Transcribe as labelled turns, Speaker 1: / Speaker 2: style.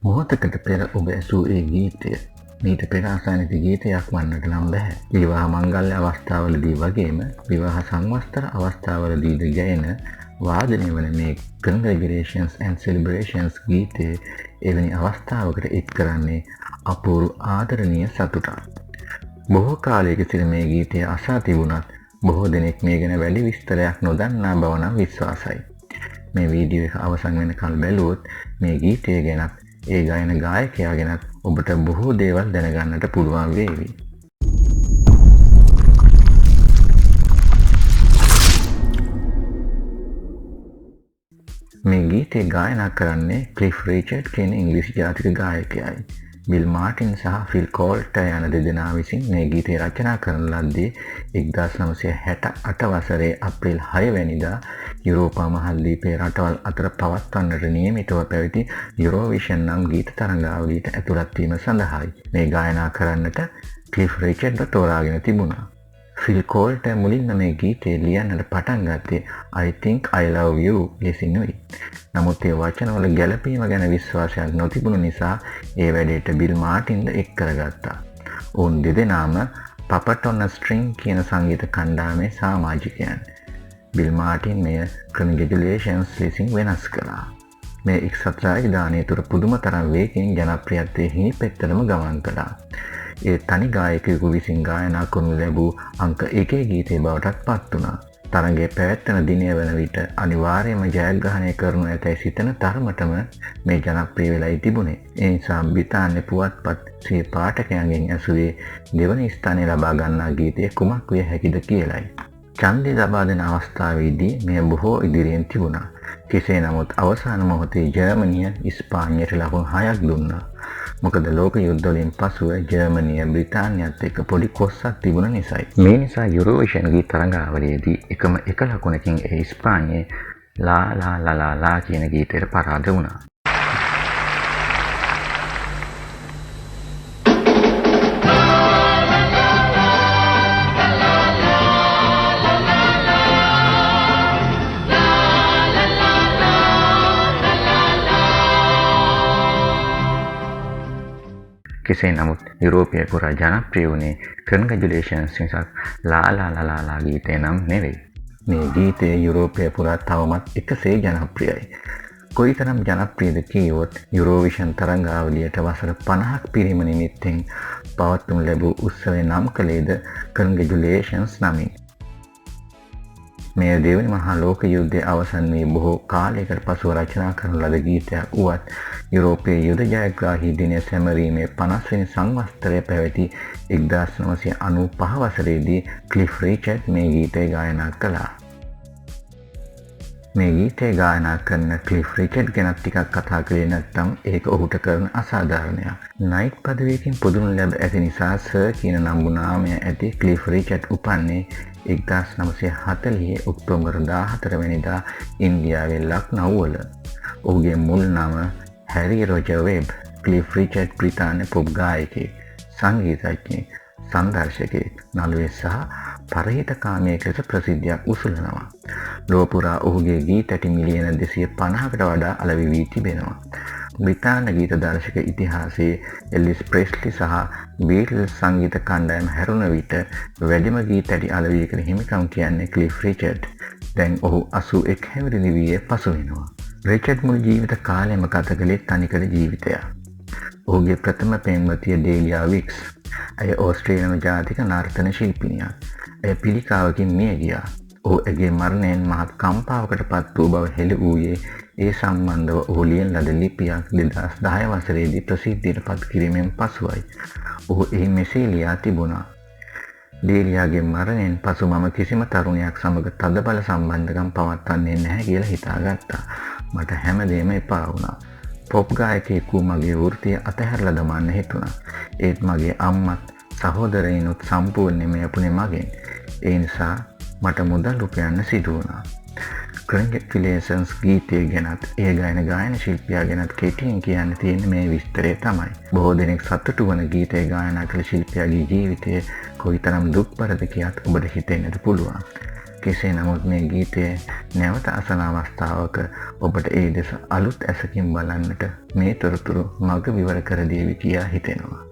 Speaker 1: මොහොතකට පෙර ඔබ ඇසූ ඒ ගීතය මීට පෙර අසානිති ගීතයක් වන්නට නම් බැහැ. විවාහ මංගල්‍ය අවස්ථාවලදී වගේම විවාහ සංවස්තර අවස්ථාවලදීද ගැයෙන වාදනය වන මේ Congratulations and Celebrations ගීතයේ එවැනි අවස්ථාවකට එක් කරන්නේ අපූර්ව ආදරණීය සතුටක්. බොහෝ කාලයක සිට මේ ගීතය අසා තිබුණත් බොහෝ දෙනෙක් මේ ගැන වැඩි විස්තරයක් නොදන්නා බව නම් විශ්වාසයි. මේ වීඩියෝ එක අවසන් වෙනකල් බැලුවොත් මේ ගීතය ගැනත් ඒ ගායන ගායකයා ගැනත් ඔබට බොහෝ දේවල් දැනගන්නට පුළුවන් වේවි. මේ ගීතය ගායනා කරන්නේ ක්ලිෆ් රිචඩ් කියන ඉංග්‍රීසි ජාතික ගායකයයි. බිල් මාටින් සහ ෆිල් කෝල්ටර් යන දෙදෙනා විසින් මේ ගීතය රචනා කරන ලද්දේ 1968 වසරේ අප්‍රේල් 6 වැනිදා යුරෝපා මහද්වීපයේ රටවල් අතර පවත්වන්නට නියමිතව පැවති යුරෝවිෂන් නම් ගීත තරඟාවලියට ඇතුළත් වීම සඳහායි මේ ගායනා කරන්නට ක්ලිෆ් රිචඩ්ව තෝරාගෙන තිබුණා. ෆිල් කෝල්ටර් මුලින්ම මේ ගීතය ලියන්නට පටන් ගත්තේ I think I love you ලෙසිනුයි. නමුත් ඒ වචනවල ගැළපීම ගැන විශ්වාසයක් නොතිබුණු නිසා ඒ වැඩේට බිල් මාටින්ද එක් කරගත්තා. ඔවුන් දෙදෙනාම Puppet on a String කියන සංගීත කණ්ඩායමේ සමාජිකයන්. බිල් මාටින් මෙය Congratulations ලෙසින් වෙනස් කළා. මේ එක්සත් රාජධානිය තුර පුදුම තරම් වේගයෙන් ජනප්‍රියත්වයේ හිමිපෙත්තටම ගමන් කළා. ඒ තනි ගායකයෙකු විසින් ගායනා කරනු ලැබූ අංක 1 ගීතය බවටත් පත් වුණා. තරගයේ පැවැත්වෙන දිනය වන විට අනිවාර්යයෙන්ම ජයග්‍රහණය කරනු ඇතැයි සිතන තරමටම මේ ජනප්‍රිය වෙලයි තිබුණේ. ඒ නිසා බ්‍රිතාන්‍ය පුවත්පත් සිය පාඨකයන්ගෙන් ඇසුවේ දෙවන ස්ථානය ලබා ගන්නා ගීතය කුමක් විය හැකිද කියලයි. ඡන්දය ලබා දෙන අවස්ථාවේදී මෙය බොහෝ ඉදිරියෙන් තිබුණා. කෙසේ නමුත් අවසාන මොහොතේ ජර්මනිය ඉස්පාඤ්ඤයට ලකුණු 6ක් දුන්නා. මොකද ලෝක යුද්ධ වලින් පසුව ජර්මනිය බ්‍රිතාන්‍යයත් එක්ක පොඩි කොස්සක් තිබුණ නිසායි. මේ නිසා යුරෝවිෂන් ගීත තරඟාවලියේදී එකම එක ලකුණකින් ඒ ඉස්පාඤ්ඤේ ලා ලා ලා ලා ලා කියන ගීතයට පරාද වුණා. කෙසේ නමුත් යුරෝපය පුරා ජනප්‍රිය වුණේ Congratulations නිසා ලා ලා ලා ලා ලා ගීතය නම් නෙවෙයි. මේ ගීතය යුරෝපය පුරා තවමත් එකසේ ජනප්‍රියයි. කොයිතරම් ජනප්‍රියද කීවොත් යුරෝවිෂන් තරඟාවලියට වසර 50ක් පිරීම නිමිත්තෙන් පවත්වනු ලැබූ උත්සවය නම් කළේද Congratulations නමින්. මේ දෙවන මහා ලෝක යුද්ධය අවසන් වී බොහෝ කාලයකට පසුව රචනා කරන ලද ගීතයක් වුවත් යුරෝපයේ යුද ජයග්‍රාහී දිනය සැමරීමේ 50 වෙනි සංවත්සරය පැවති 1995 වසරේදී ක්ලිෆ් රිචඩ් මේ ගීතය ගායනා කළා. මේ ගීතය ගායනා කරන ක්ලිෆ් රිචඩ් ගැන ටිකක් කතා කළේ නැත්නම් ඒක ඔහුට කරන අසාධාරණයක්. නයිට් පදවියකින් පුදුම ලැබ ඇති නිසා සර් කියන නම්බු නාමය ඇති ක්ලිෆ් රිචඩ් උපන්නේ 1940 ඔක්තෝබර් 14 වෙනිදා ඉන්දියාවේ ලක්නව් වල. ඔහුගේ මුල් නම හැරි රොජර් වෙබ්. ක්ලිෆ් රිචඩ් බ්‍රිතාන්‍ය පොප් ගායකයෙක්, සංගීතඥයෙක්, සංදර්ශකයෙක්, නළුවෙක් සහ පරහිතකාමියෙක් ලෙස ප්‍රසිද්ධියක් උසුලනවා. ලොව පුරා ඔහුගේ ගීත ඇති මිලියන 250කට වඩා අලෙවි වී තිබෙනවා. බ්‍රිතාන්‍ය ගීත දර්ශක ඉතිහාසයේ එල්විස් ප්‍රෙස්ලි සහ බීට්ල්ස් සංගීත කණ්ඩායම හැරුණ විට වැඩිම ගීත ඇති අලෙවියකට හිමිකම් කියන්නේ ක්ලිෆ් රිචඩ්. දැන් ඔහු 81 හැවිරිදි වී පසු වෙනවා. රිචඩ් මුළු ජීවිත කාලයම ගත කළේ තනිකර ජීවිතයක්. ඔහුගේ ප්‍රථම පෙම්වතිය ඩේලියා වික්ස්. ඇය ඕස්ට්‍රේලියානු ජාතික නර්තන ශිල්පිනියක්. ඇය පිළිකාවකින් මිය ගියා. ඔහු ඇගේ මරණයෙන් මහත් කම්පාවකට පත් වූ බව හෙළි වූයේ ඒ සම්බන්ධව ඔහු ලියන ලද ලිපියක් 2010 වසරේදී ප්‍රසිද්ධියට පත් කිරීමෙන් පසුවයි. ඔහු එහි මෙසේ ලියා තිබුණා. ඩේලියාගේ මරණයෙන් පසු මම කිසිම තරුණයක් සමග තදබල සම්බන්ධකම් පවත්වන්නේ නැහැ කියලා හිතාගත්තා. මට හැමදේම එපා වුණා. පොප් ගායකයෙකු මගේ වෘත්තිය අතහැරලා දමන්න හිතුණා. ඒත් මගේ අම්මත් සහෝදරයිනුත් සම්පූර්ණයෙන්ම යපුනේ මගෙන්. ඒ නිසා මට මුදල් උපයන්න සිදු වුණා. Congratulations ගීතය ගැනත් ඒ ගායන ශිල්පියා ගැනත් කෙටියෙන් කියන්න තියෙන මේ විස්තරය තමයි. බොහෝ දෙනෙක් සතුටු වන ගීතය ගායනා කළ ශිල්පියාගේ ජීවිතය කොයිතරම් දුක්බරද කියත් ඔබට හිතෙන්නට පුළුවන්. කෙසේ නමුත් මේ ගීතය නැවත අසන අවස්ථාවක ඔබට ඒ දෙස අලුත් ඇසකින් බලන්නට මේ තොරතුරු මග විවර කර දේවි කියා හිතෙනවා.